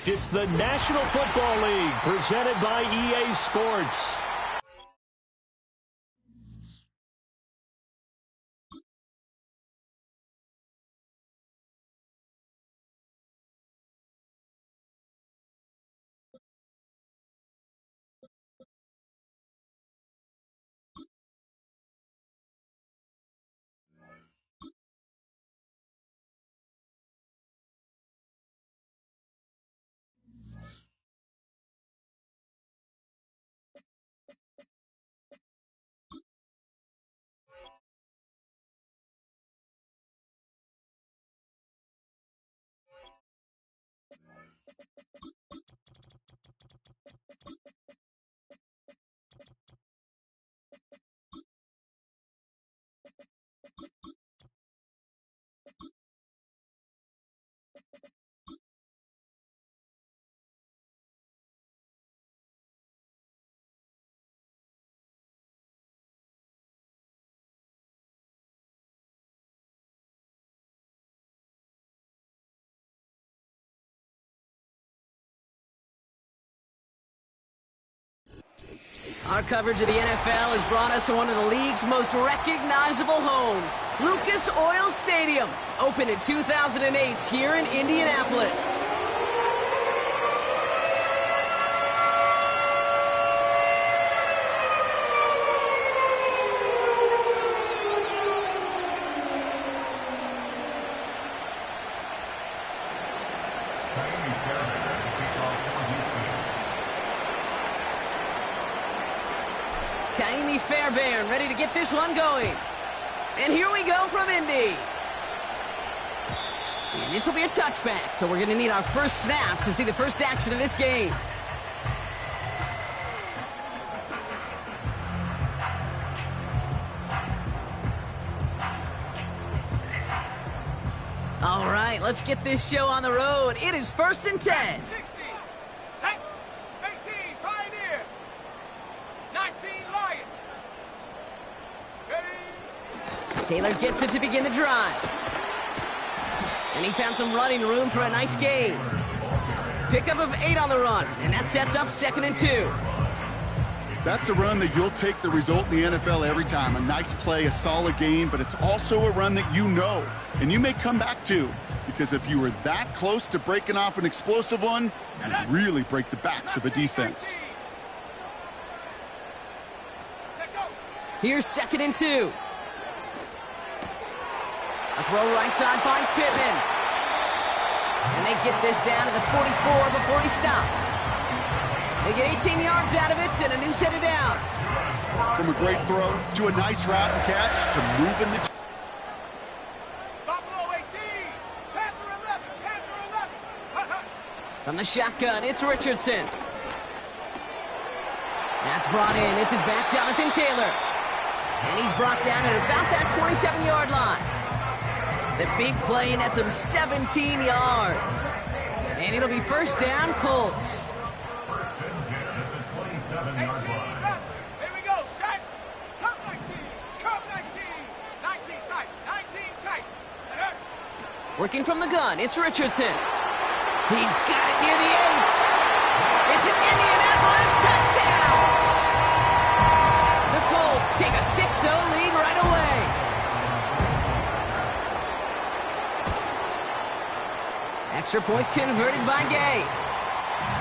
It's the National Football League presented by EA Sports. Our coverage of the NFL has brought us to one of the league's most recognizable homes, Lucas Oil Stadium, opened in 2008 here in Indianapolis. Kaimi Fairbairn ready to get this one going. And here we go from Indy. And this will be a touchback, so we're going to need our first snap to see the first action of this game. All right, let's get this show on the road. It is 1st and 10. 60. Set. 18. Pioneer. 19. Lion. Ready. Taylor gets it to begin the drive. And he found some running room for a nice gain. Pickup of 8 on the run, and that sets up 2nd and 2. That's a run that you'll take the result in the NFL every time. A nice play, a solid gain, but it's also a run that you know, and you may come back to, because if you were that close to breaking off an explosive one, you'd really break the backs of a defense. Here's 2nd and 2. A throw right side finds Pittman. And they get this down to the 44 before he stopped. They get 18 yards out of it and a new set of downs. From a great throw to a nice route and catch to moving the... Buffalo 18. Panther 11. Panther 11. From the shotgun, it's Richardson. That's brought in. It's his back, Jonathan Taylor. And he's brought down at about that 27-yard line. The big play, and that's him 17 yards. And it'll be 1st down, Colts. 18. Here we go. Set. Come 19. Come 19. 19 tight. 19 tight. Working from the gun, it's Richardson. He's got it near the 8. It's an Indianapolis touchdown. The Colts take a 6-0 lead right away. Extra point converted by Gay.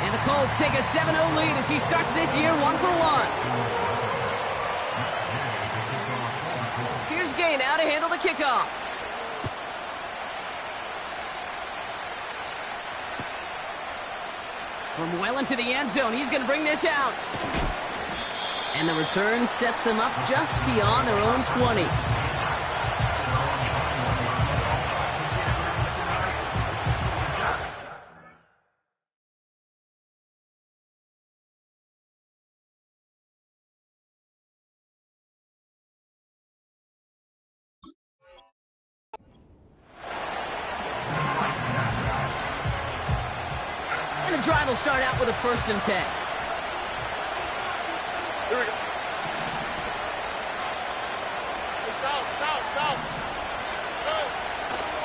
And the Colts take a 7-0 lead as he starts this year 1 for 1. Here's Gay now to handle the kickoff. From well into the end zone, he's going to bring this out. And the return sets them up just beyond their own 20. And the drive will start out with a 1st and 10. Here we go.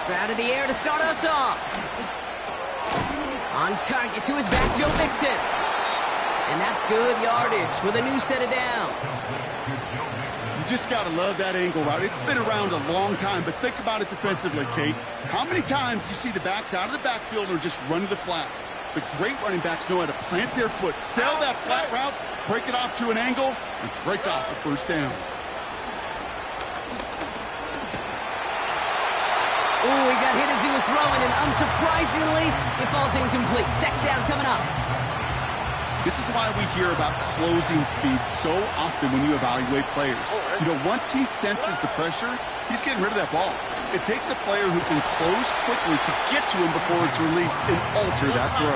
Stroud in the air to start us off. On target to his back, Joe Mixon. And that's good yardage with a new set of downs. You just got to love that angle route. It's been around a long time, but think about it defensively, Kate. How many times you see the backs out of the backfield or just run to the flat? The great running backs know how to plant their foot, sell that flat route, break it off to an angle, and break off a first down. Ooh, he got hit as he was throwing, and unsurprisingly, it falls incomplete. Second down coming up. This is why we hear about closing speed so often when you evaluate players. You know, once he senses the pressure, he's getting rid of that ball. It takes a player who can close quickly to get to him before it's released and alter that throw.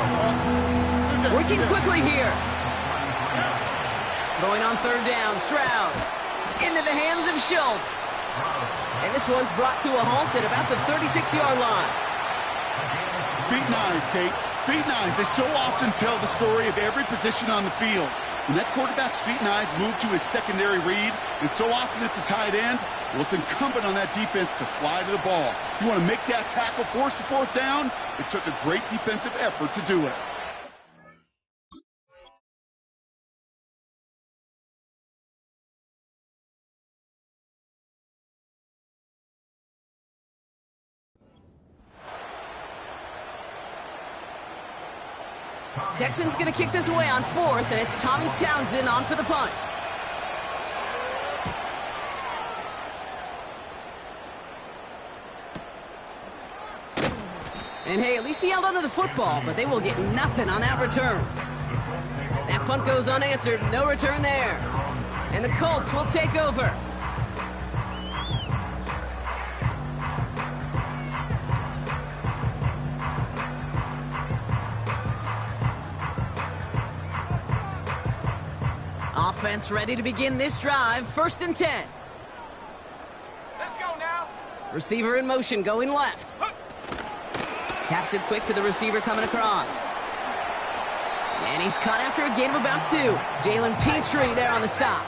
Working quickly here. Going on third down, Stroud. Into the hands of Schultz. And this one's brought to a halt at about the 36-yard line. Feet and eyes, Kate. Feet and eyes. They so often tell the story of every position on the field. When that quarterback's feet and eyes move to his secondary read, and so often it's a tight end, well, it's incumbent on that defense to fly to the ball. You want to make that tackle, force the fourth down? It took a great defensive effort to do it. Texans going to kick this away on fourth, and it's Tommy Townsend on for the punt. And hey, at least he held onto the football, but they will get nothing on that return. That punt goes unanswered, no return there. And the Colts will take over. Offense ready to begin this drive. First and 10. Let's go now. Receiver in motion, going left. Taps it quick to the receiver coming across. And he's caught after a gain of about 2. Jalen Petrie there on the stop.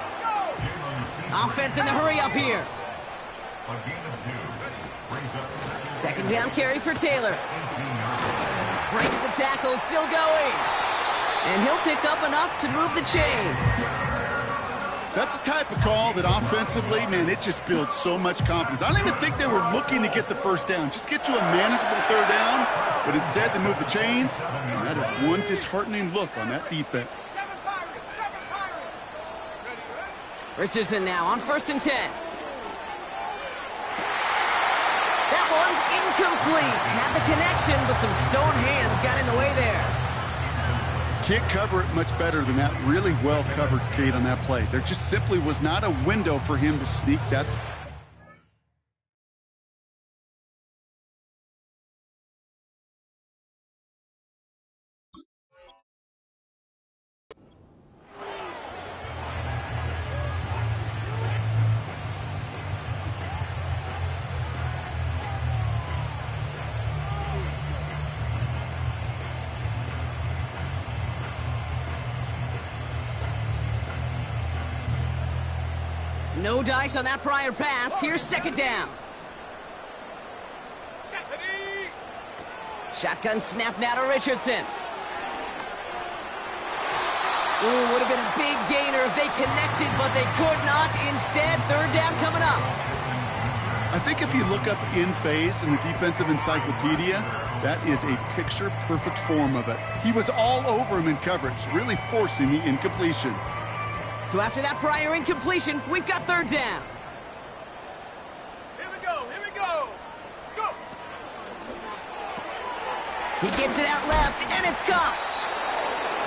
Offense in the hurry up here. Second down carry for Taylor. Breaks the tackle, still going. And he'll pick up enough to move the chains. That's the type of call that offensively, man, it just builds so much confidence. I don't even think they were looking to get the first down. Just get to a manageable third down, but instead they move the chains, and that is one disheartening look on that defense. Richardson now on first and 10. That one's incomplete. Had the connection, but some stone hands got in the way there. Can't cover it much better than that. Really well covered, Kate, on that play. There just simply was not a window for him to sneak that. No dice on that prior pass. Here's second down. Shotgun snap now to Richardson. Ooh, would have been a big gainer if they connected, but they could not. Instead, third down coming up. I think if you look up in phase in the defensive encyclopedia, that is a picture-perfect form of it. He was all over him in coverage, really forcing the incompletion. So after that prior incompletion, we've got third down. Here we go, here we go. Go. He gets it out left, and it's caught.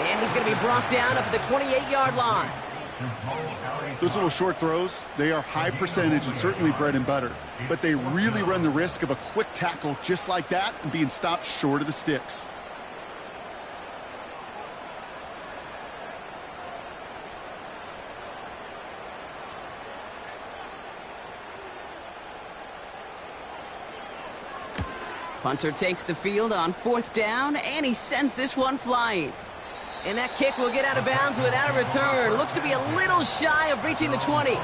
And he's going to be brought down up at the 28-yard line. Those little short throws, they are high percentage and certainly bread and butter. But they really run the risk of a quick tackle just like that and being stopped short of the sticks. Punter takes the field on fourth down, and he sends this one flying. And that kick will get out of bounds without a return. Looks to be a little shy of reaching the 20.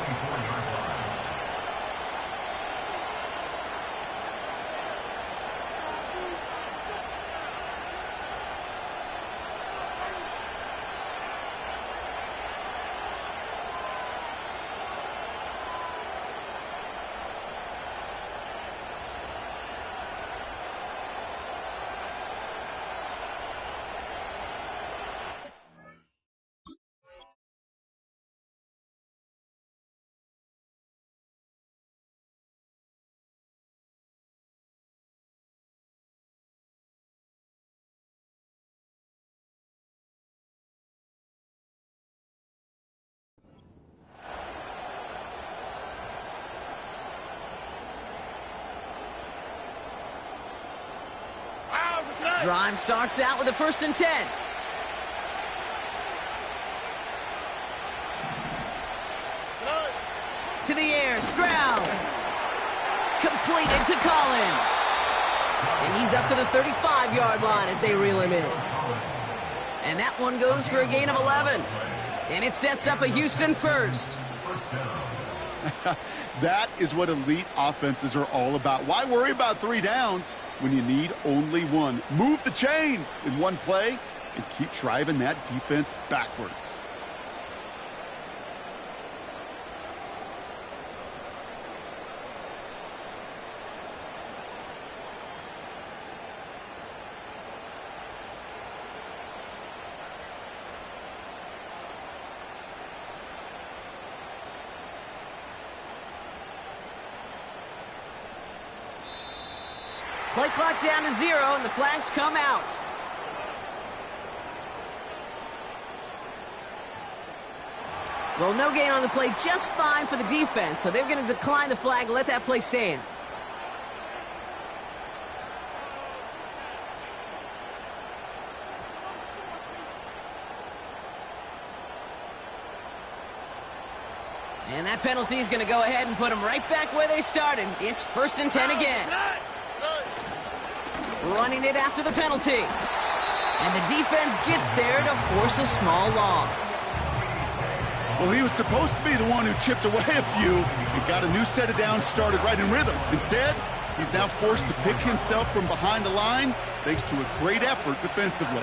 Drive starts out with a 1st and 10. To the air, Stroud. Completed to Collins. And he's up to the 35-yard line as they reel him in. And that one goes for a gain of 11. And it sets up a Houston first. That is what elite offenses are all about. Why worry about 3 downs when you need only 1? Move the chains in one play and keep driving that defense backwards. Play clock down to 0, and the flags come out. Well, no gain on the play, just fine for the defense, so they're going to decline the flag and let that play stand. And that penalty is going to go ahead and put them right back where they started. It's 1st and 10 again. Running it after the penalty. And the defense gets there to force a small loss. Well, he was supposed to be the one who chipped away a few and got a new set of downs started right in rhythm. Instead, he's now forced to pick himself from behind the line thanks to a great effort defensively.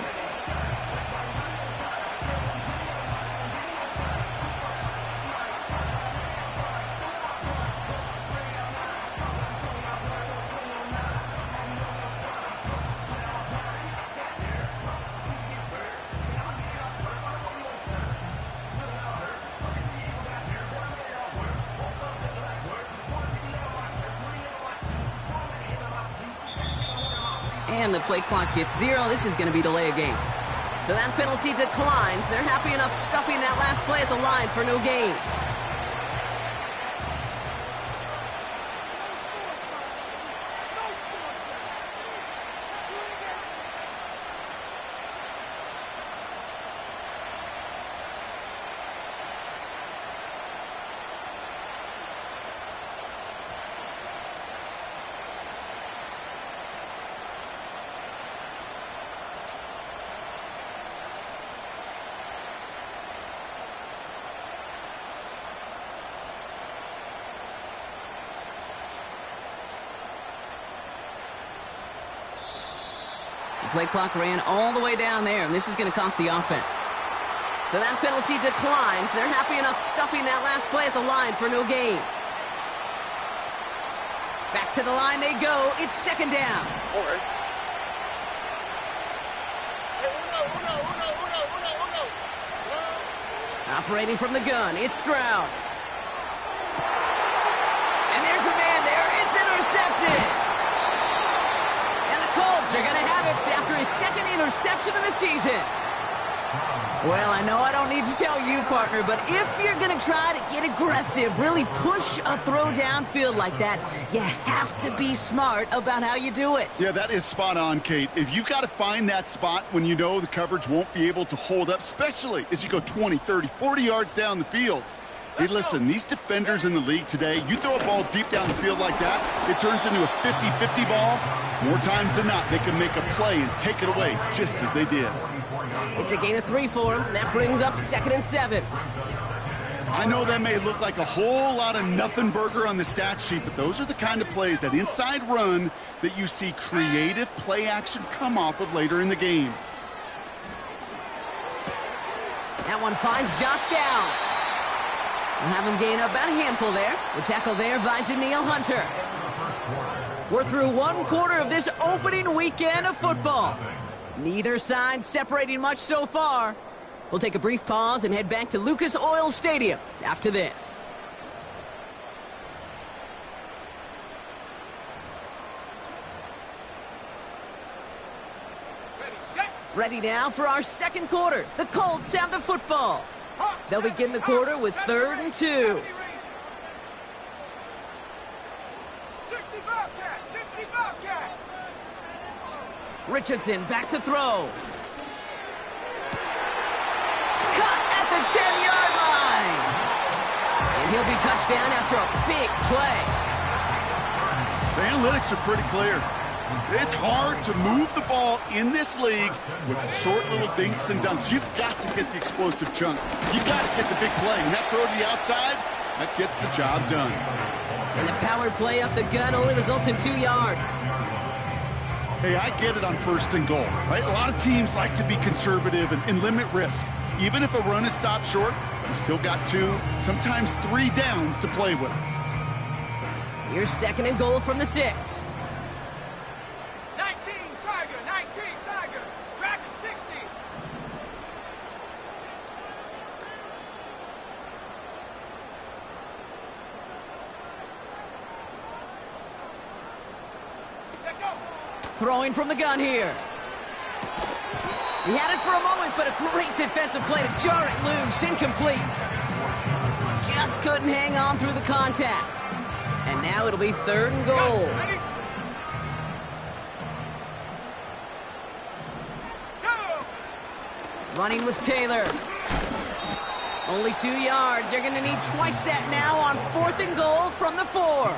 And the play clock hits 0. This is going to be delay a game. So that penalty declines. They're happy enough stuffing that last play at the line for no gain. Play clock ran all the way down there, and this is going to cost the offense. So that penalty declines. They're happy enough stuffing that last play at the line for no gain. Back to the line they go. It's 2nd down. Operating from the gun, it's Stroud. And there's a man there. It's intercepted. Colts are going to have it after his 2nd interception of the season. Well, I know I don't need to tell you, partner, but if you're going to try to get aggressive, really push a throw downfield like that, you have to be smart about how you do it. Yeah, that is spot on, Kate. If you've got to find that spot when you know the coverage won't be able to hold up, especially as you go 20, 30, 40 yards down the field. Hey, listen, these defenders in the league today, you throw a ball deep down the field like that, it turns into a 50-50 ball. More times than not, they can make a play and take it away, just as they did. It's a gain of 3 for him. That brings up 2nd and 7. I know that may look like a whole lot of nothing burger on the stat sheet, but those are the kind of plays, that inside run, that you see creative play action come off of later in the game. That one finds Josh Downs. We'll have him gain about a handful there. The tackle there by Danielle Hunter. We're through 1 quarter of this opening weekend of football. Neither side separating much so far. We'll take a brief pause and head back to Lucas Oil Stadium after this. Ready now for our 2nd quarter. The Colts have the football. They'll begin the quarter with 3rd and 2. 60 Bobcat! Richardson back to throw. Cut at the 10-yard line. And he'll be touchdown after a big play. The analytics are pretty clear. It's hard to move the ball in this league with short little dinks and dunks. You've got to get the explosive chunk. You've got to get the big play. And that throw to the outside, that gets the job done. And the power play up the gut only results in 2 yards. Hey, I get it on 1st and goal, right? A lot of teams like to be conservative and limit risk. Even if a run is stopped short, you still got 2, sometimes 3 downs to play with. Here's 2nd and goal from the 6. 19 Tiger, 19 Tiger. Track him 60. Take go. Throwing from the gun here. He had it for a moment, but a great defensive play to jar it loose. Incomplete. Just couldn't hang on through the contact. And now it'll be 3rd and goal. Ready? Go. Running with Taylor. Only 2 yards. They're going to need twice that now on 4th and goal from the 4.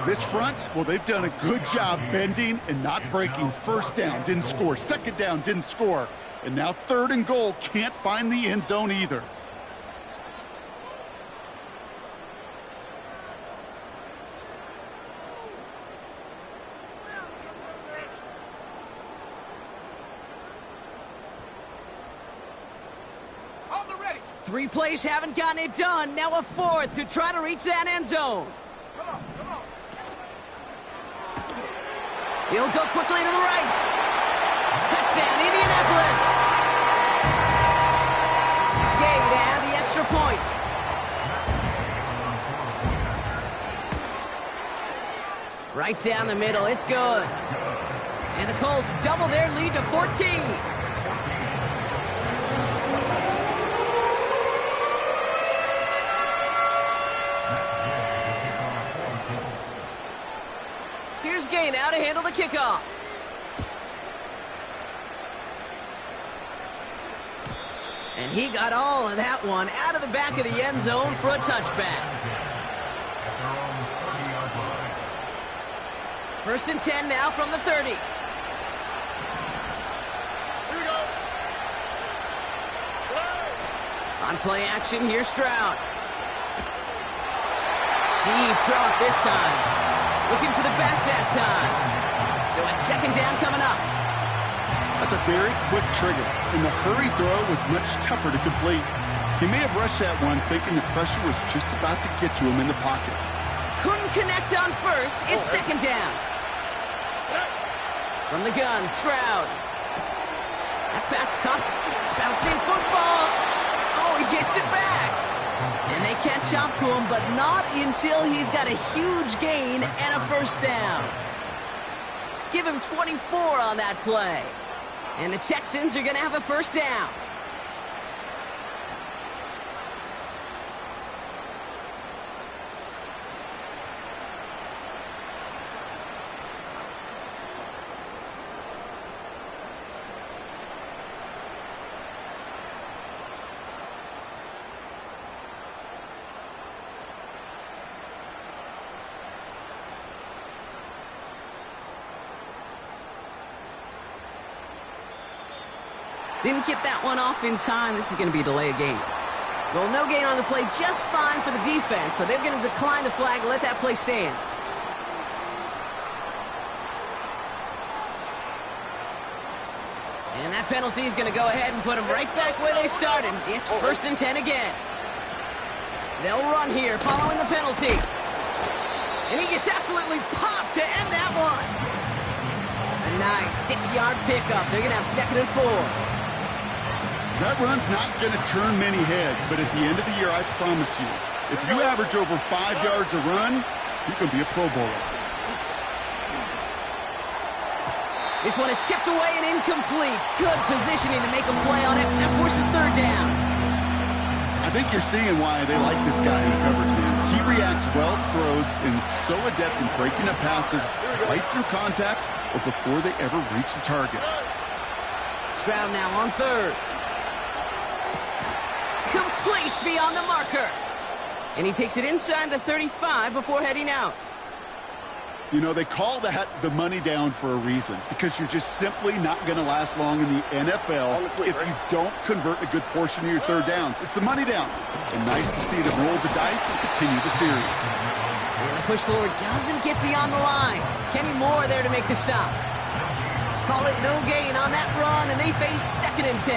This front, well, they've done a good job bending and not breaking. 1st down, didn't score. 2nd down, didn't score. And now 3rd and goal, can't find the end zone either. Hold the ready. 3 plays haven't gotten it done. Now a 4th to try to reach that end zone. Come on, come on. He'll go quickly to the right. Touchdown, Indianapolis. Gay to add the extra point. Right down the middle, it's good. And the Colts double their lead to 14. Here's Gay now to handle the kickoff. And he got all of that one out of the back of the end zone for a touchback. 1st and 10 now from the 30. Here we go. On play action, here's Stroud. Deep drop this time. Looking for the back that time. So it's 2nd down coming up. That's a very quick trigger, and the hurry throw was much tougher to complete. He may have rushed that one thinking the pressure was just about to get to him in the pocket. Couldn't connect on 1st. It's 2nd down. From the gun, Stroud. That pass caught. Bouncing football. Oh, he gets it back. And they catch up to him, but not until he's got a huge gain and a 1st down. Give him 24 on that play. And the Texans are going to have a 1st down. Didn't get that one off in time. This is going to be a delay of game. Well, no gain on the play, just fine for the defense. So they're going to decline the flag and let that play stand. And that penalty is going to go ahead and put them right back where they started. It's 1st and 10 again. They'll run here following the penalty. And he gets absolutely popped to end that one. A nice 6-yard pickup. They're going to have 2nd and 4. That run's not going to turn many heads, but at the end of the year, I promise you, if you average over 5 yards a run, you can be a Pro Bowler. This one is tipped away and incomplete. Good positioning to make a play on it. That forces 3rd down. I think you're seeing why they like this guy in coverage, man. He reacts well to throws and is so adept in breaking up passes right through contact or before they ever reach the target. Stroud now on third. Complete beyond the marker. And he takes it inside the 35 before heading out. You know, they call that the money down for a reason, because you're just simply not going to last long in the NFL if you don't convert a good portion of your third downs. It's the money down. And nice to see them roll the dice and continue the series. And the push forward doesn't get beyond the line. Kenny Moore there to make the stop. Call it no gain on that run, and they face 2nd and 10.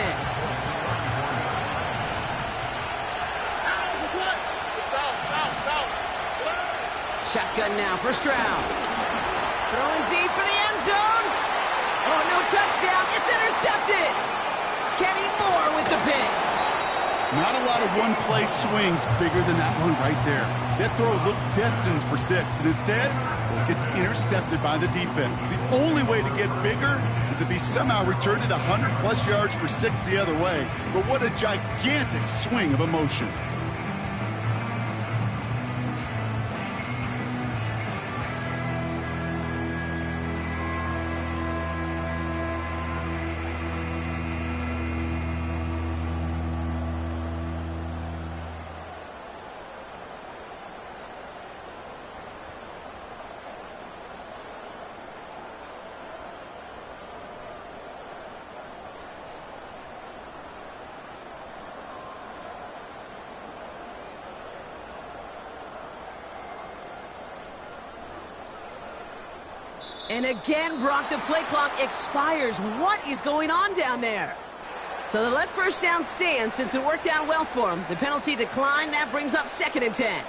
Shotgun now for Stroud. Throwing deep for the end zone. Oh, no touchdown. It's intercepted. Kenny Moore with the pick. Not a lot of one-play swings bigger than that one right there. That throw looked destined for 6, and instead, it gets intercepted by the defense. The only way to get bigger is if he somehow returned it 100-plus yards for 6 the other way. But what a gigantic swing of emotion. And again, Brock, the play clock expires. What is going on down there? So they let first down stand since it worked out well for him. The penalty declined. That brings up 2nd and 10.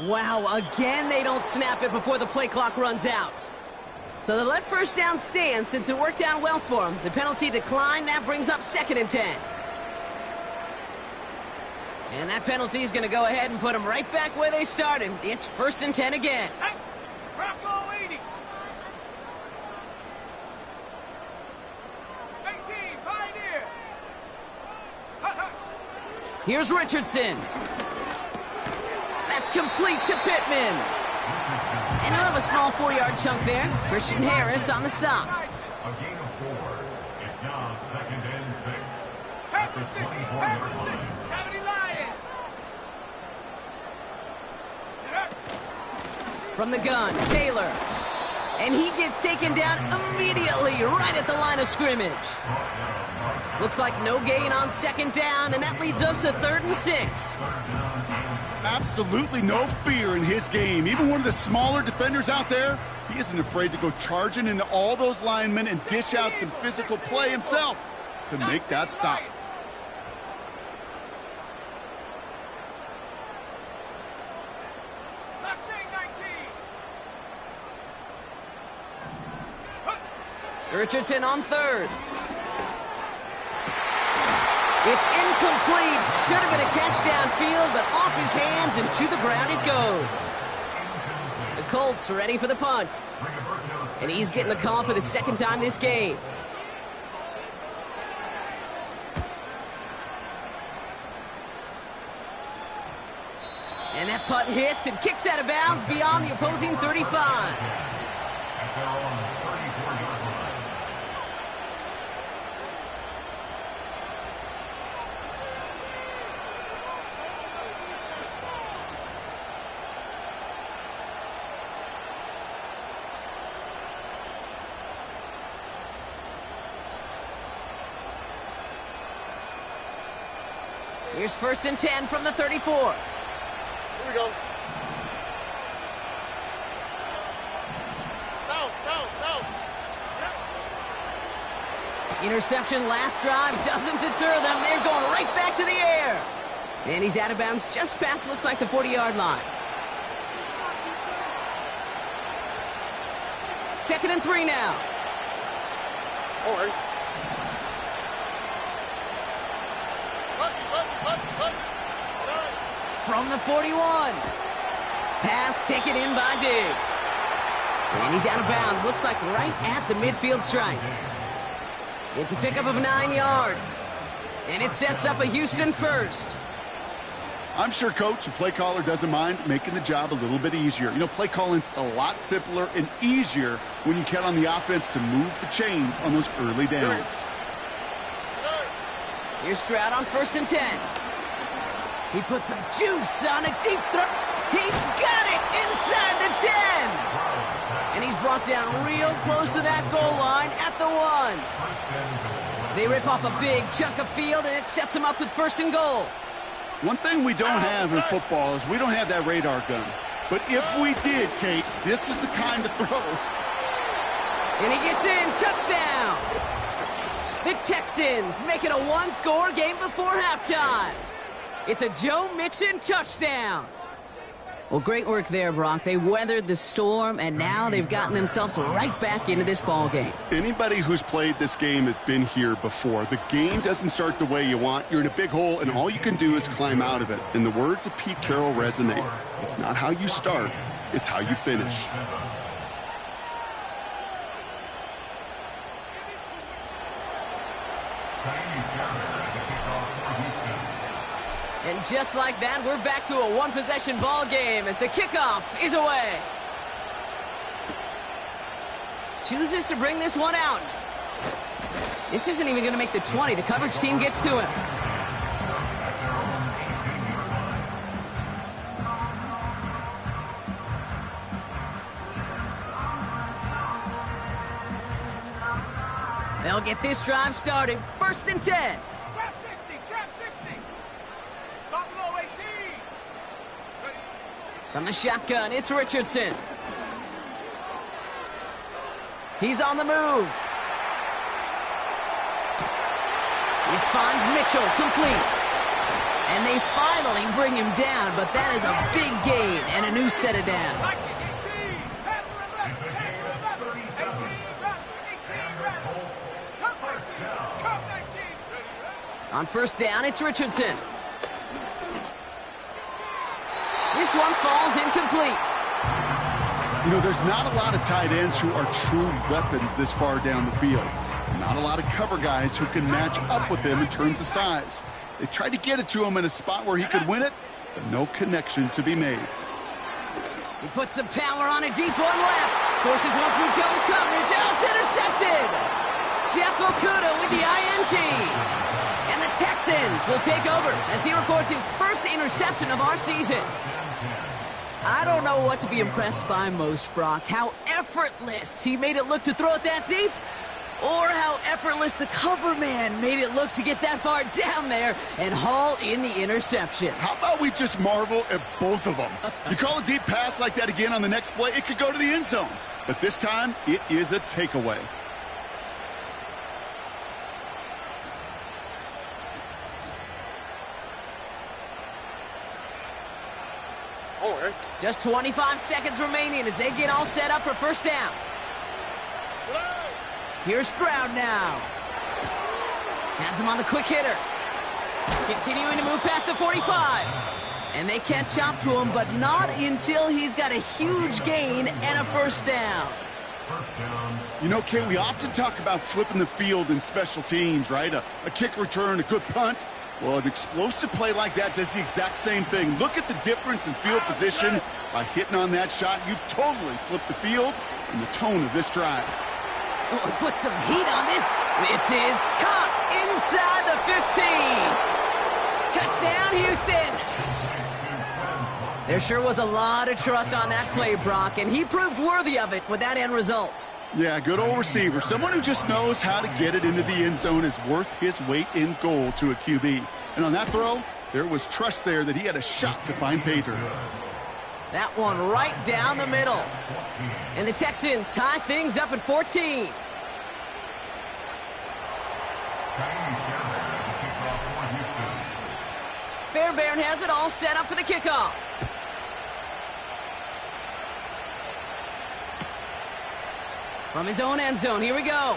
Wow, again they don't snap it before the play clock runs out. So they let first down stand since it worked out well for them. The penalty declined. That brings up 2nd and 10. And that penalty is going to go ahead and put them right back where they started. It's 1st and 10 again. Hey, Bronco 80. 18, Pioneer. Here's Richardson. That's complete to Pittman. And he'll have a small 4-yard chunk there. Christian Harris on the stop. A gain of 4. It's now 2nd and 6. At the 24-yard line. 70 Lions. From the gun, Taylor. And he gets taken down immediately right at the line of scrimmage. Looks like no gain on 2nd down, and that leads us to 3rd and 6. Absolutely no fear in his game. Even one of the smaller defenders out there, he isn't afraid to go charging into all those linemen and dish out some physical play himself to make that stop. Richardson on 3rd. It's incomplete. Should have been a catch downfield, but off his hands and to the ground it goes. The Colts ready for the punt. And he's getting the call for the 2nd time this game. And that punt hits and kicks out of bounds beyond the opposing 35. Here's 1st and 10 from the 34. Here we go. No. Interception last drive doesn't deter them. They're going right back to the air. And he's out of bounds just past, looks like, the 40-yard line. 2nd and 3 now. All right. From the 41. Pass taken in by Diggs. And he's out of bounds. Looks like right at the midfield stripe. It's a pickup of 9 yards. And it sets up a Houston first. I'm sure coach and play caller doesn't mind making the job a little bit easier. You know, play calling's a lot simpler and easier when you count on the offense to move the chains on those early downs. Here's Stroud on 1st and 10. He puts some juice on a deep throw. He's got it inside the 10. And he's brought down real close to that goal line at the 1. They rip off a big chunk of field, and it sets him up with 1st and goal. One thing we don't have in football is we don't have that radar gun. But if we did, Kate, this is the kind of throw. And he gets in. Touchdown. The Texans make it a one-score game before halftime. It's a Joe Mixon touchdown. Well, great work there, Brock. They weathered the storm, and now they've gotten themselves right back into this ball game. Anybody who's played this game has been here before. The game doesn't start the way you want. You're in a big hole, and all you can do is climb out of it. And the words of Pete Carroll resonate. It's not how you start, it's how you finish. And just like that, we're back to a one-possession ball game as the kickoff is away. Chooses to bring this one out. This isn't even going to make the 20. The coverage team gets to him. They'll get this drive started. 1st and 10. Trap 60, trap 60. Buffalo 18. From the shotgun, it's Richardson. He's on the move. This finds Mitchell complete. And they finally bring him down, but that is a big gain and a new set of downs. 18. Handle it left. Handle it left. 18 left. 18 left. Come 19. Come 19. On 1st down, it's Richardson. This one falls incomplete. You know, there's not a lot of tight ends who are true weapons this far down the field. Not a lot of cover guys who can match up with him in terms of size. They tried to get it to him in a spot where he could win it, but no connection to be made. He puts some power on a deep one left. Forces one through double coverage. Oh, it's intercepted. Jeff Okudah with the INT. And the Texans will take over as he records his first interception of our season. I don't know what to be impressed by most, Brock. How effortless he made it look to throw it that deep, or how effortless the cover man made it look to get that far down there and haul in the interception. How about we just marvel at both of them? You call a deep pass like that again on the next play, it could go to the end zone. But this time, it is a takeaway. Just 25 seconds remaining as they get all set up for 1st down. Here's Stroud now. Has him on the quick hitter. Continuing to move past the 45. And they can't chop to him, but not until he's got a huge gain and a 1st down. You know, Kate, we often talk about flipping the field in special teams, right? A kick return, a good punt. Well, an explosive play like that does the exact same thing. Look at the difference in field position. By hitting on that shot, you've totally flipped the field and the tone of this drive. Oh, put some heat on this. This is caught inside the 15. Touchdown, Houston. There sure was a lot of trust on that play, Brock, and he proved worthy of it with that end result. Yeah, good old receiver. Someone who just knows how to get it into the end zone is worth his weight in gold to a QB. And on that throw, there was trust there that he had a shot to find pay dirt. That one right down the middle. And the Texans tie things up at 14. Fairbairn has it all set up for the kickoff. From his own end zone, here we go.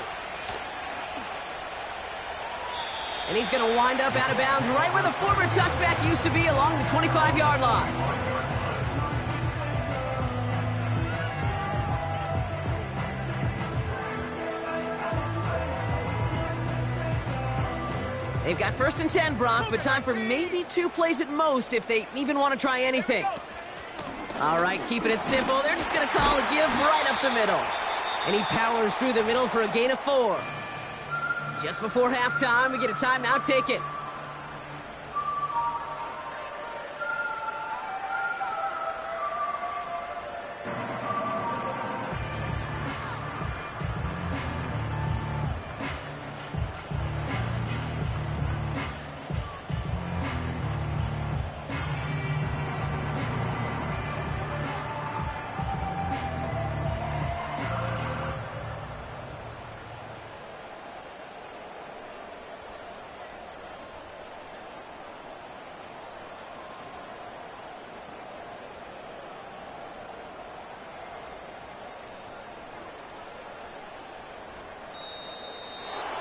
And he's going to wind up out of bounds right where the former touchback used to be, along the 25-yard line. They've got 1st and 10, Brock, but time for maybe 2 plays at most if they even want to try anything. All right, keeping it simple. They're just going to call a give right up the middle. And he powers through the middle for a gain of 4. Just before halftime, we get a timeout taken.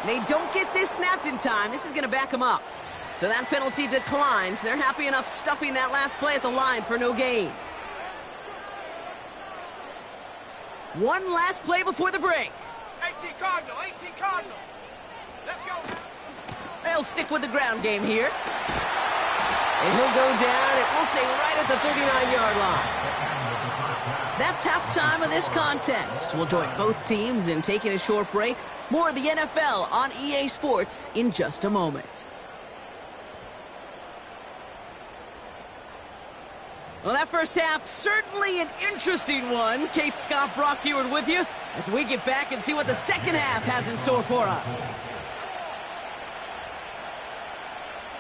They don't get this snapped in time. This is going to back them up. So that penalty declines. They're happy enough stuffing that last play at the line for no gain. One last play before the break. 18 Cardinal, 18 Cardinal. Let's go. They'll stick with the ground game here. And he'll go down, and we'll say right at the 39-yard line. That's halftime of this contest. We'll join both teams in taking a short break. More of the NFL on EA Sports in just a moment. Well, that first half, certainly an interesting one. Kate Scott, Brock Huard with you as we get back and see what the second half has in store for us.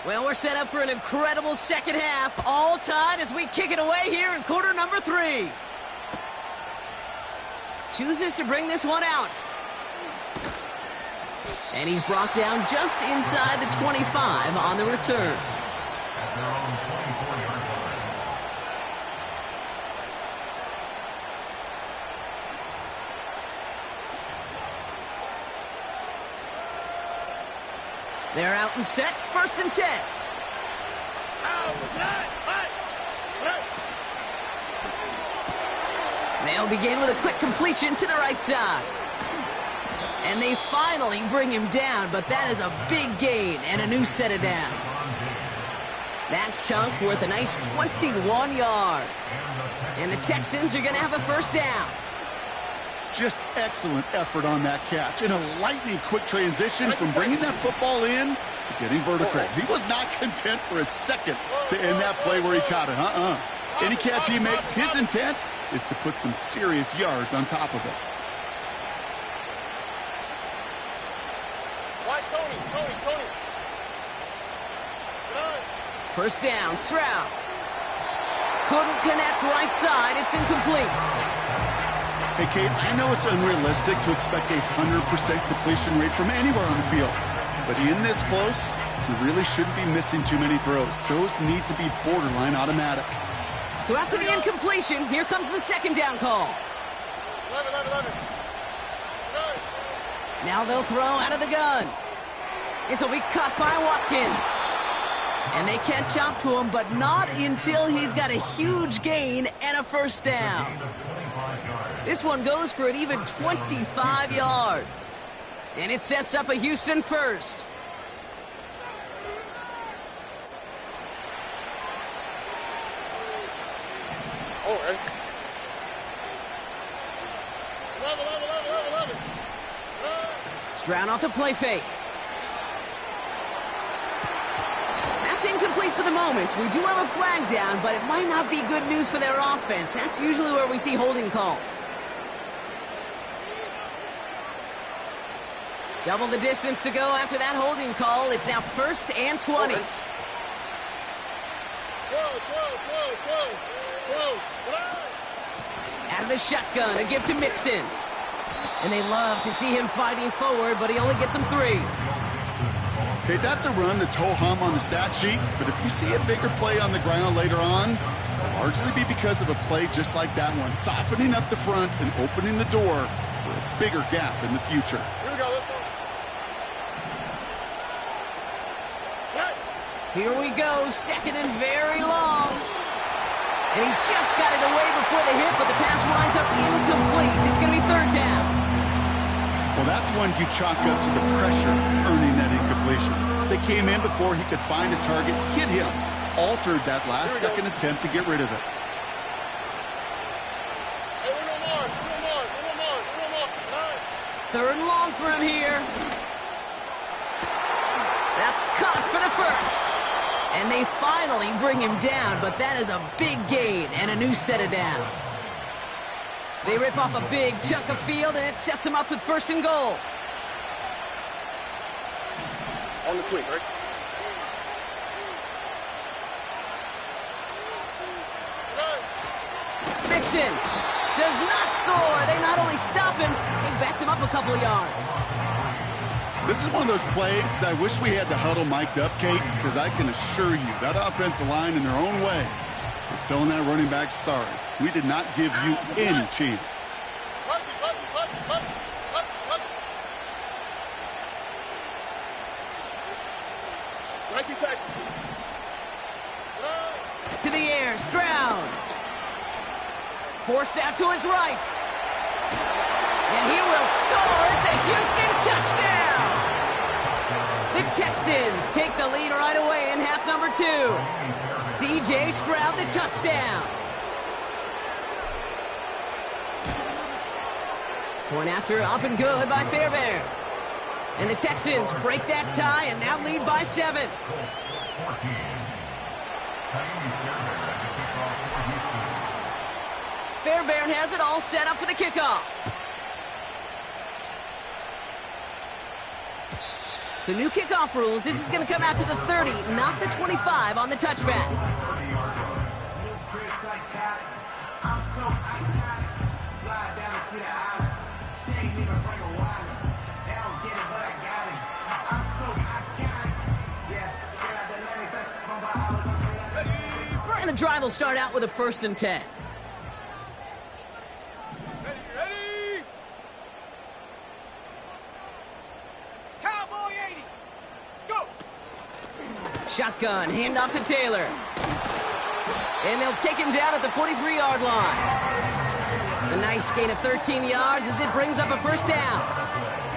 Well, we're set up for an incredible second half, all tied as we kick it away here in quarter number 3. Chooses to bring this one out. And he's brought down just inside the 25 on the return. At their own 24-yard line. They're out and set, 1st and 10. They'll begin with a quick completion to the right side. And they finally bring him down, but that is a big gain and a new set of downs. That chunk worth a nice 21 yards. And the Texans are going to have a first down. Just excellent effort on that catch. And a lightning quick transition from bringing that football in to getting vertical. He was not content for a second to end that play where he caught it. Any catch he makes, his intent is to put some serious yards on top of it. Tony. First down, Stroud. Couldn't connect right side. It's incomplete. Hey, Kate, I know it's unrealistic to expect a 100% completion rate from anywhere on the field. But in this close, you really shouldn't be missing too many throws. Those need to be borderline automatic. So after the incompletion, here comes the second down call. Now they'll throw out of the gun. This will be caught by Watkins. And they catch up to him, but not until he's got a huge gain and a first down. This one goes for an even 25 yards. And it sets up a Houston first. Stroud off the play fake. That's incomplete for the moment. We do have a flag down, but it might not be good news for their offense. That's usually where we see holding calls. Double the distance to go after that holding call. It's now 1st and 20. Out of the shotgun, a give to Mixon. And they love to see him fighting forward, but he only gets him 3. Okay, that's a run that's ho-hum on the stat sheet, but if you see a bigger play on the ground later on, it'll largely be because of a play just like that one, softening up the front and opening the door for a bigger gap in the future. Here we go. Let's go. Here we go, second and very long. And he just got it away before the hit, but the pass winds up incomplete. It's going to be third down. Well, that's one you chalk up to the pressure earning that incompletion. They came in before he could find a target, hit him, altered that last second attempt to get rid of it. Hey, one more. Third and long for him here. That's caught for the first. And they finally bring him down, but that is a big gain and a new set of downs. They rip off a big chunk of field, and it sets them up with first and goal. On the quick, right? Mixon does not score. They not only stop him, they backed him up a couple of yards. This is one of those plays that I wish we had the huddle mic'd up, Kate, because I can assure you that offensive line in their own way is telling that running back, sorry, we did not give you any chance. To the air, Stroud. Forced out to his right. And he will score. It's a Houston touchdown. The Texans take the lead right away in half number 2. C.J. Stroud, the touchdown. Point after up and good by Fairbairn. And the Texans break that tie and now lead by 7. Fairbairn has it all set up for the kickoff. So new kickoff rules. This is going to come out to the 30, not the 25 on the touchback. And the drive will start out with a 1st and 10. Ready? Cowboy 80. Go. Shotgun, handoff to Taylor. And they'll take him down at the 43-yard line. A nice gain of 13 yards as it brings up a first down.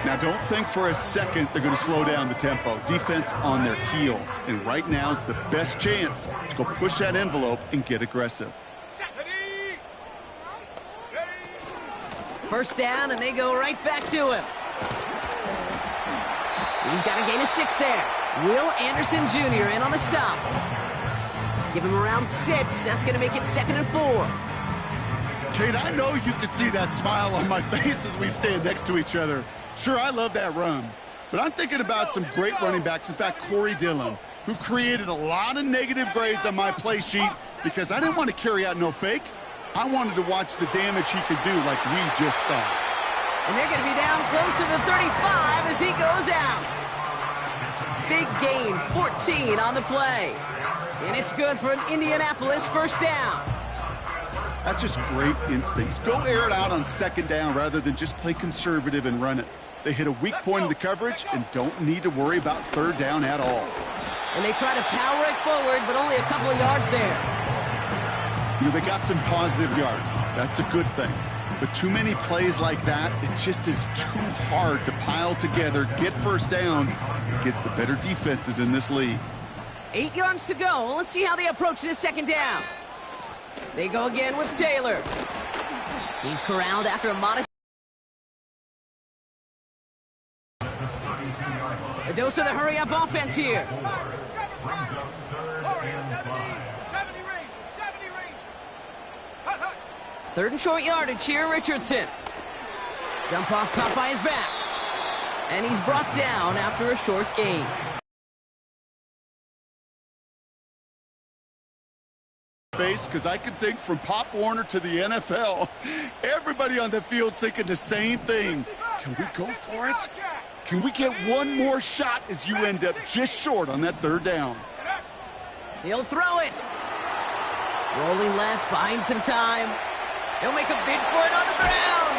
Now, don't think for a second they're going to slow down the tempo. Defense on their heels. And right now is the best chance to go push that envelope and get aggressive. Ready. First down, and they go right back to him. He's got a gain of 6 there. Will Anderson Jr. in on the stop. Give him around 6. That's going to make it 2nd and 4. Kate, I know you can see that smile on my face as we stand next to each other. Sure, I love that run, but I'm thinking about some great running backs. In fact, Corey Dillon, who created a lot of negative grades on my play sheet because I didn't want to carry out no fake. I wanted to watch the damage he could do like we just saw. And they're going to be down close to the 35 as he goes out. Big gain, 14 on the play. And it's good for an Indianapolis first down. That's just great instincts. Go air it out on 2nd down rather than just play conservative and run it. They hit a weak point in the coverage and don't need to worry about 3rd down at all. And they try to power it forward, but only a couple of yards there. You know, they got some positive yards. That's a good thing. But too many plays like that, it just is too hard to pile together, get first downs against the better defenses in this league. 8 yards to go. Let's see how they approach this 2nd down. They go again with Taylor. He's corralled after a modest... A dose of the hurry-up offense here. 70 range. 70 range. Hut, hut. 3rd and short yardage here, Richardson. Jump off caught by his back. And he's brought down after a short gain. Because I can think from Pop Warner to the NFL, everybody on the field thinking the same thing. Can we go for it? Can we get one more shot as you end up just short on that third down? He'll throw it. Rolling left, buying some time. He'll make a bid for it on the ground.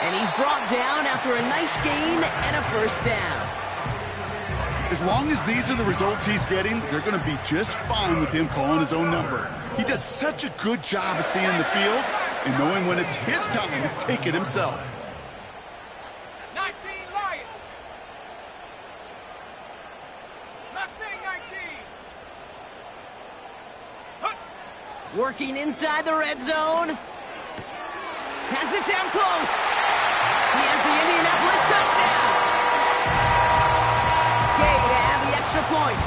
And he's brought down after a nice gain and a first down. As long as these are the results he's getting, they're going to be just fine with him calling his own number. He does such a good job of seeing the field and knowing when it's his time to take it himself. 19 Lions. Mustang 19. Hut. Working inside the red zone. Has it down close. He has the Indianapolis touchdown. Gay to add the extra point.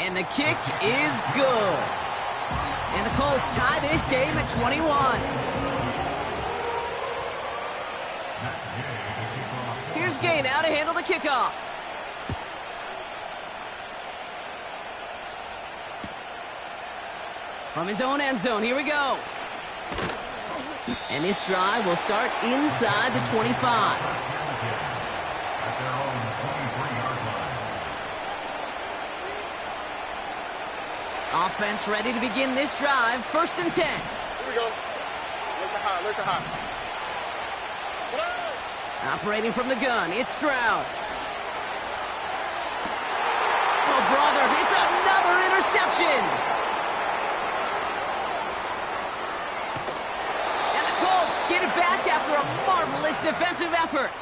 And the kick is good. And the Colts tie this game at 21. Here's Gay now to handle the kickoff. From his own end zone, here we go. And this drive will start inside the 25. At their own 23-yard line. Offense ready to begin this drive. 1st and 10. Here we go. Look at high. Operating from the gun, it's Stroud. Oh, brother, it's another interception. And the Colts get it back after a marvelous defensive effort.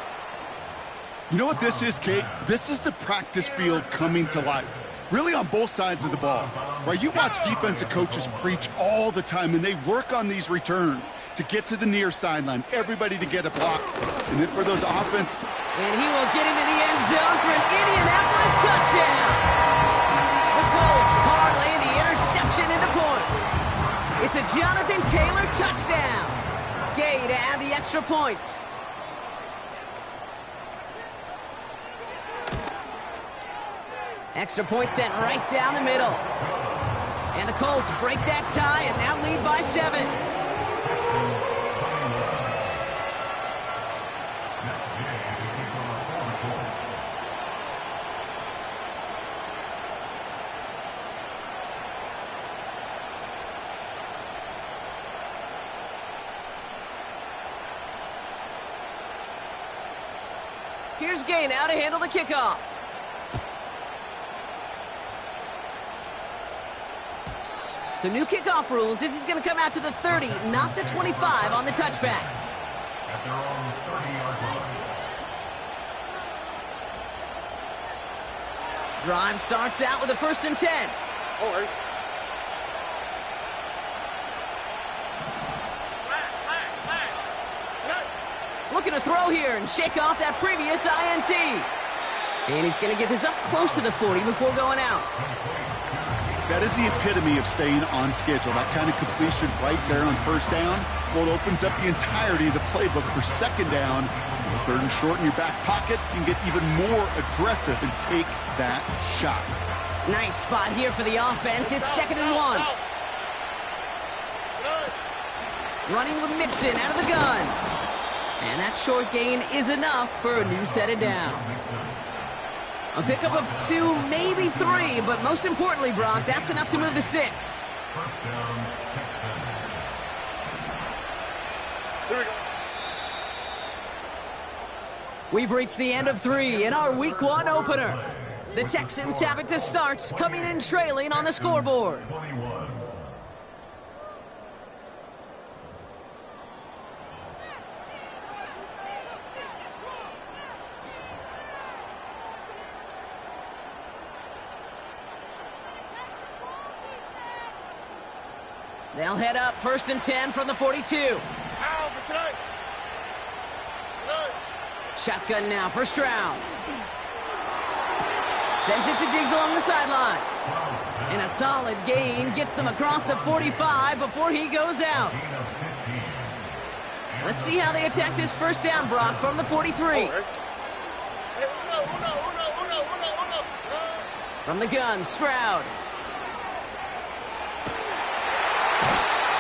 You know what this is, Kate? This is the practice field coming to life. Really on both sides of the ball. Right? You watch defensive coaches preach all the time, and they work on these returns to get to the near sideline, everybody to get a block. And then for those offense. And he will get into the end zone for an Indianapolis touchdown. The Colts parlay the interception into points. It's a Jonathan Taylor touchdown. Gay to add the extra point. Extra point sent right down the middle. And the Colts break that tie and now lead by 7. Here's Gay now to handle the kickoff. So new kickoff rules. This is going to come out to the 30, not the 25 on the touchback. At their own 30-yard line. Drive starts out with a 1st and 10. All right. Looking to throw here and shake off that previous INT. And he's going to get this up close to the 40 before going out. That is the epitome of staying on schedule. That kind of completion right there on 1st down. Well, it opens up the entirety of the playbook for 2nd down. 3rd and short in your back pocket. You can get even more aggressive and take that shot. Nice spot here for the offense. It's 2nd and 1. Running with Mixon out of the gun. And that short gain is enough for a new set of downs. A pickup of 2, maybe 3, but most importantly, Brock, that's enough to move the sticks. 1st down, Texans. Here we go. We've reached the end of 3 in our Week 1 opener. The Texans have it to start, coming in trailing on the scoreboard. 21. They'll head up 1st and 10 from the 42. Shotgun now for Stroud. Sends it to Diggs along the sideline. And a solid gain gets them across the 45 before he goes out. Let's see how they attack this 1st down, Brock, from the 43. From the gun, Stroud.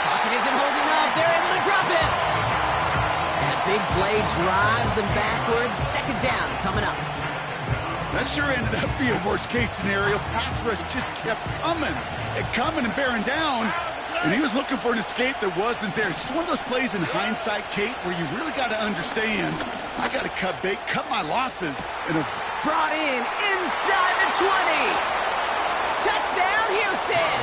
Pocket isn't holding up. they're able to drop it. And a big play drives them backwards. Second down coming up. That sure ended up being a worst-case scenario. Pass rush just kept coming and bearing down, and he was looking for an escape that wasn't there. It's just one of those plays in hindsight, Kate, where you really got to understand, I got to cut bait, cut my losses. And brought in inside the 20. Touchdown, Houston.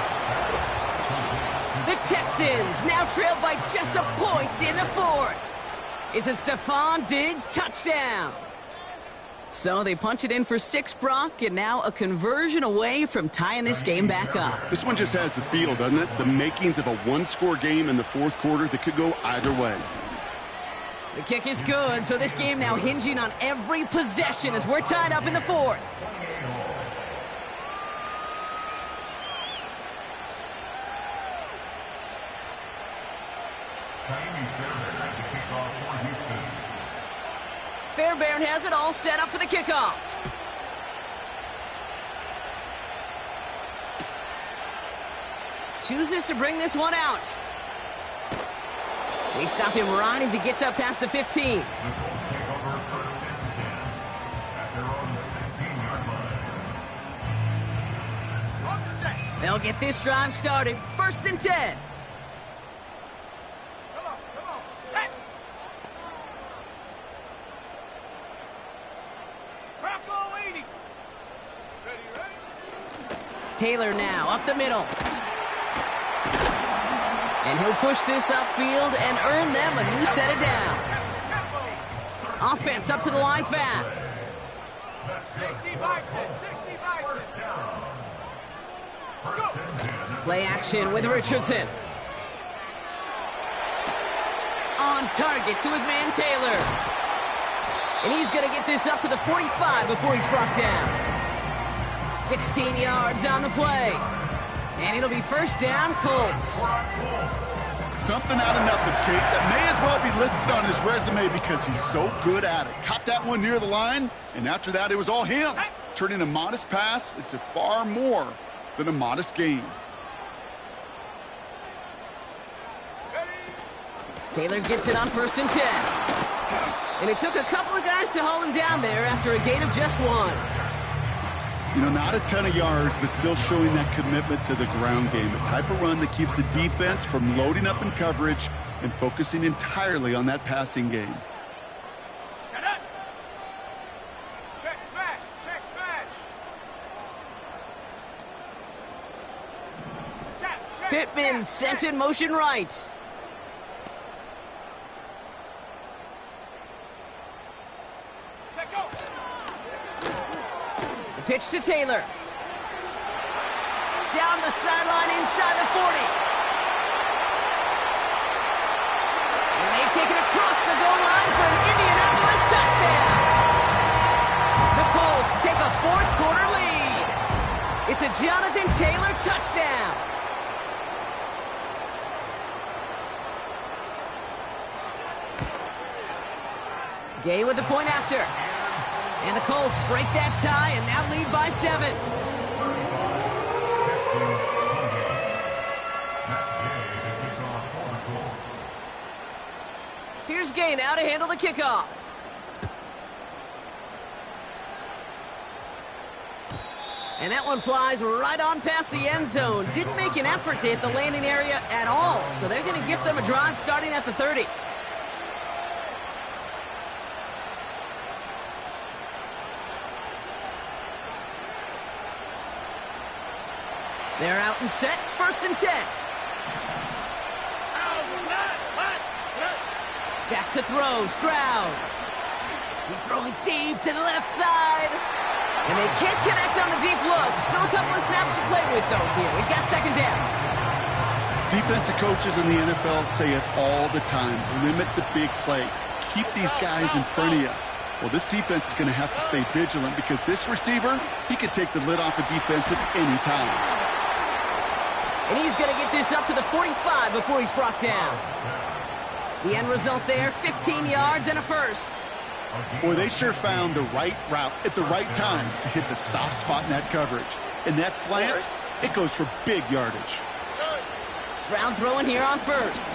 The Texans now trail by just a point in the fourth. It's a Stephon Diggs touchdown. So they punch it in for 6, Brock, and now a conversion away from tying this game back up. this one just has the feel, doesn't it? The makings of a one-score game in the fourth quarter that could go either way. The kick is good, so this game now hinging on every possession as we're tied up in the fourth. Fairbairn has it all set up for the kickoff. Chooses to bring this one out. They stop him right as he gets up past the 15. They'll get this drive started. 1st and 10. Come on, set. Crack all 80. Ready? Taylor now up the middle. And he'll push this upfield and earn them a new set of downs. Offense up to the line fast. 60 by 6, 60 by 6. Go. Play action with Richardson. On target to his man Taylor. And he's going to get this up to the 45 before he's brought down. 16 yards on the play. And it'll be 1st down, Colts. Something out of nothing, Kate, that may as well be listed on his resume because he's so good at it. Caught that one near the line, and after that, it was all him. Turning a modest pass into far more than a modest gain. Taylor gets it on 1st and 10. And it took a couple of guys to haul him down there after a gain of just 1. You know, not a ton of yards, but still showing that commitment to the ground game. A type of run that keeps the defense from loading up in coverage and focusing entirely on that passing game. Shut up. Check smash, check smash. Check, Pittman sent in motion right. Check, go. Pitch to Taylor. Down the sideline inside the 40. And they take it across the goal line for an Indianapolis touchdown. The Colts take a fourth quarter lead. It's a Jonathan Taylor touchdown. Gay with the point after. And the Colts break that tie and now lead by 7. Here's Gay now to handle the kickoff. And that one flies right on past the end zone. Didn't make an effort to hit the landing area at all. So they're going to give them a drive starting at the 30. They're out and set, 1st and 10. Back to throw, Stroud. He's throwing deep to the left side. And they can't connect on the deep look. Still a couple of snaps to play with, though, here. We've got 2nd down. Defensive coaches in the NFL say it all the time. Limit the big play. Keep these guys in front of you. Well, this defense is going to have to stay vigilant because this receiver, he could take the lid off a defense at any time. And he's going to get this up to the 45 before he's brought down. The end result there, 15 yards and a 1st. Boy, they sure found the right route at the right time to hit the soft spot in that coverage. And that slant, it goes for big yardage. Stroud throwing here on 1st.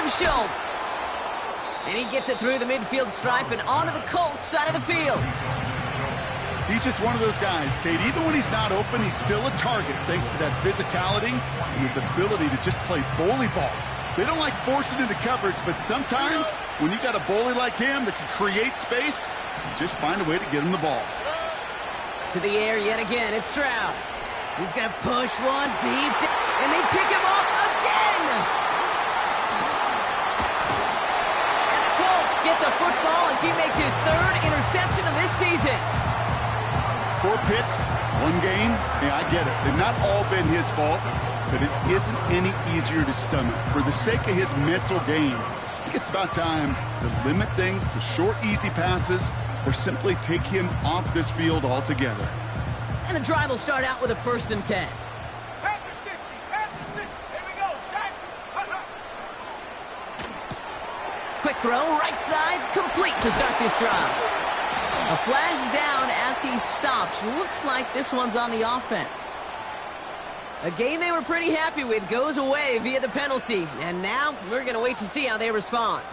Dalton Schultz. And he gets it through the midfield stripe and onto the Colts side of the field. He's just one of those guys, Kate. Even when he's not open, he's still a target thanks to that physicality and his ability to just play bully ball. They don't like forcing into coverage, but sometimes when you got a bully like him that can create space, you just find a way to get him the ball. To the air yet again, it's Stroud. He's going to push one deep, and they pick him off again! And the Colts get the football as he makes his third interception of this season. 4 picks, 1 game. Yeah, I get it. They've not all been his fault, but it isn't any easier to stomach. For the sake of his mental game, I think it's about time to limit things to short, easy passes or simply take him off this field altogether. And the drive will start out with a 1st and 10. Back to 60. Back to 60. Here we go. Shaq. Quick throw, right side, complete to start this drive. A flag's down as he stops. Looks like this one's on the offense. A game they were pretty happy with goes away via the penalty. And now we're going to wait to see how they respond.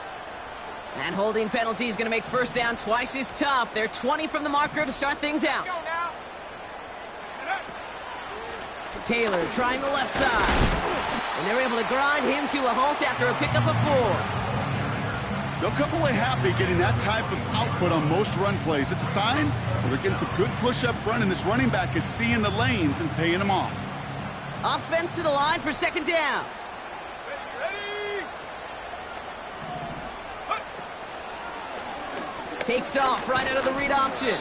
That holding penalty is going to make 1st down twice as tough. They're 20 from the marker to start things out. Go now. Taylor trying the left side. And they're able to grind him to a halt after a pickup of 4. They'll come away happy getting that type of output on most run plays. It's a sign that they're getting some good push up front, and this running back is seeing the lanes and paying them off. Offense to the line for 2nd down. Ready. Takes off right out of the read option.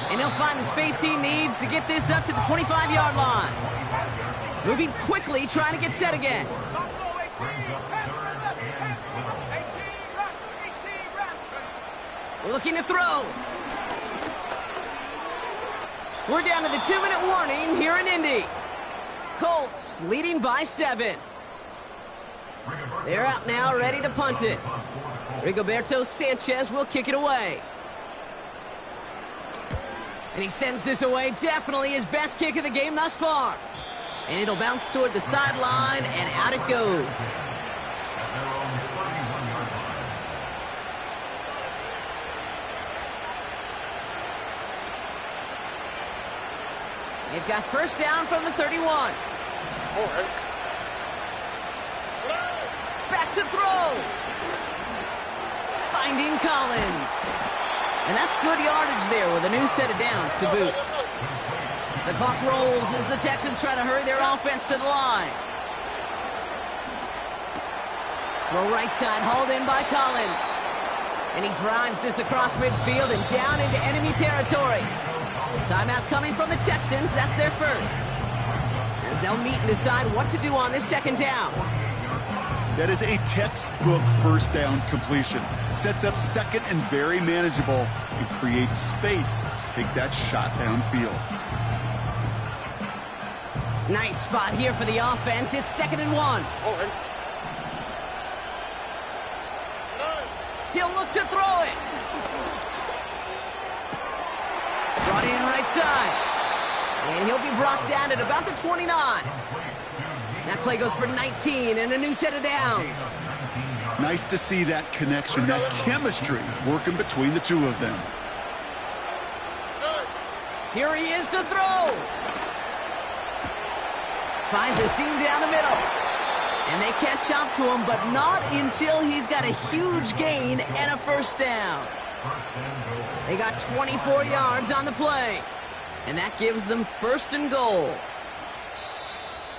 And he'll find the space he needs to get this up to the 25-yard line. Moving quickly, trying to get set again. Looking to throw. We're down to the 2-minute warning here in Indy. Colts leading by 7. They're out now, ready to punt it. Rigoberto Sanchez will kick it away. And he sends this away, definitely his best kick of the game thus far. And it'll bounce toward the sideline, and out it goes. They've got 1st down from the 31. Back to throw. Finding Collins. And that's good yardage there with a new set of downs to boot. The clock rolls as the Texans try to hurry their offense to the line. Throw right side, hauled in by Collins. And he drives this across midfield and down into enemy territory. Timeout coming from the Texans. That's their 1st. As they'll meet and decide what to do on this 2nd down. That is a textbook 1st down completion. Sets up 2nd and very manageable and creates space to take that shot downfield. Nice spot here for the offense. It's 2nd and 1. He'll look to throw it. Brought in right side. And he'll be brought down at about the 29. That play goes for 19 and a new set of downs. Nice to see that connection, that chemistry working between the two of them. Here he is to throw. Finds a seam down the middle. And they catch up to him, but not until he's got a huge gain and a 1st down. They got 24 yards on the play. And that gives them 1st and goal.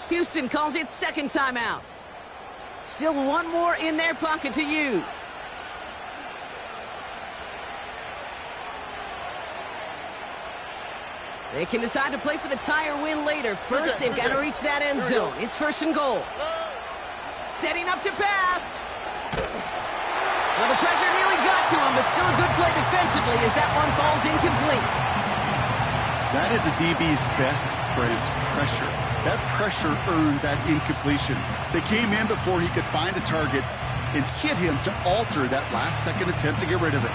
Houston calls it 2nd timeout. Still 1 more in their pocket to use. They can decide to play for the tie or win later. First, they've got to reach that end zone. It's 1st and goal. Setting up to pass. Well, the pressure nearly got to him, but still a good play defensively as that one falls incomplete. That is a DB's best friend, pressure. That pressure earned that incompletion. They came in before he could find a target and hit him to alter that last-second attempt to get rid of it.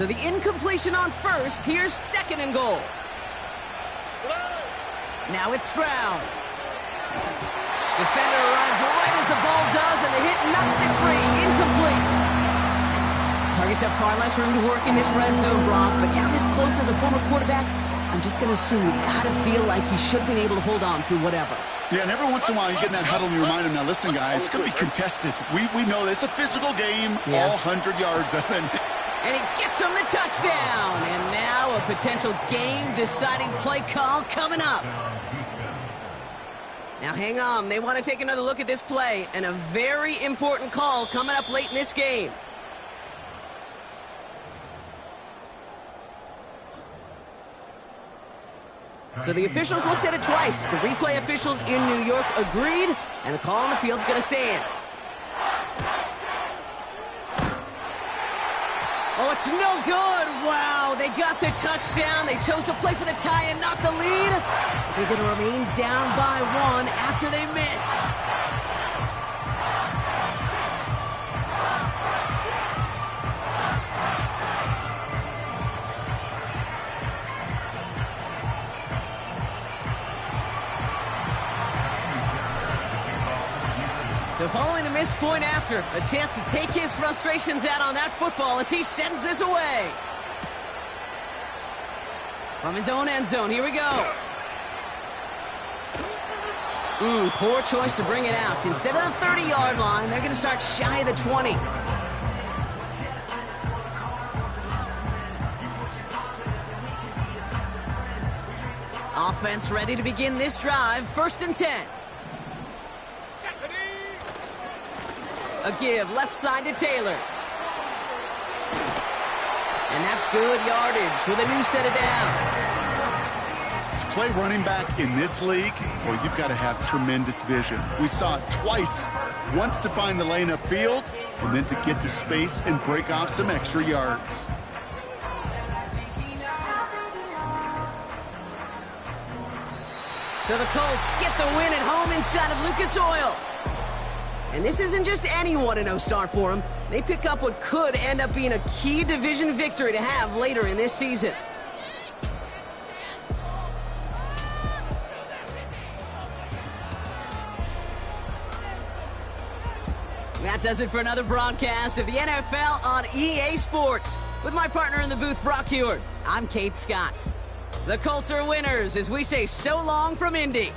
So the incompletion on first. Here's second and goal. Now it's Stroud. Defender arrives right as the ball does, and the hit knocks it free. Incomplete. Targets have far less room to work in this red zone, Brock, but down this close as a former quarterback, I'm just going to assume you got to feel like he should have been able to hold on through whatever. Yeah, and every once in a while you get in that huddle and you remind him, now listen, guys, it's going to be contested. We know this. It's a physical game, all 100 yards of it. And he gets him the touchdown. And now a potential game-deciding play call coming up. Now hang on, they want to take another look at this play, and a very important call coming up late in this game. So the officials looked at it twice. The replay officials in New York agreed, and the call on the field's going to stand. Oh, it's no good. Wow, they got the touchdown. They chose to play for the tie and not the lead. They're going to remain down by one after they miss. So following the missed point after, a chance to take his frustrations out on that football as he sends this away. From his own end zone, here we go. Poor choice to bring it out. Instead of the 30-yard line, they're going to start shy of the 20. Offense ready to begin this drive. 1st and 10. A give, left side to Taylor. And that's good yardage with a new set of downs. To play running back in this league, well, you've got to have tremendous vision. We saw it twice. Once to find the lane upfield, and then to get to space and break off some extra yards. So the Colts get the win at home inside of Lucas Oil. And this isn't just any 1-0 start for them. They pick up what could end up being a key division victory to have later in this season. That does it for another broadcast of the NFL on EA Sports. With my partner in the booth, Brock Huard, I'm Kate Scott. The Colts are winners as we say so long from Indy.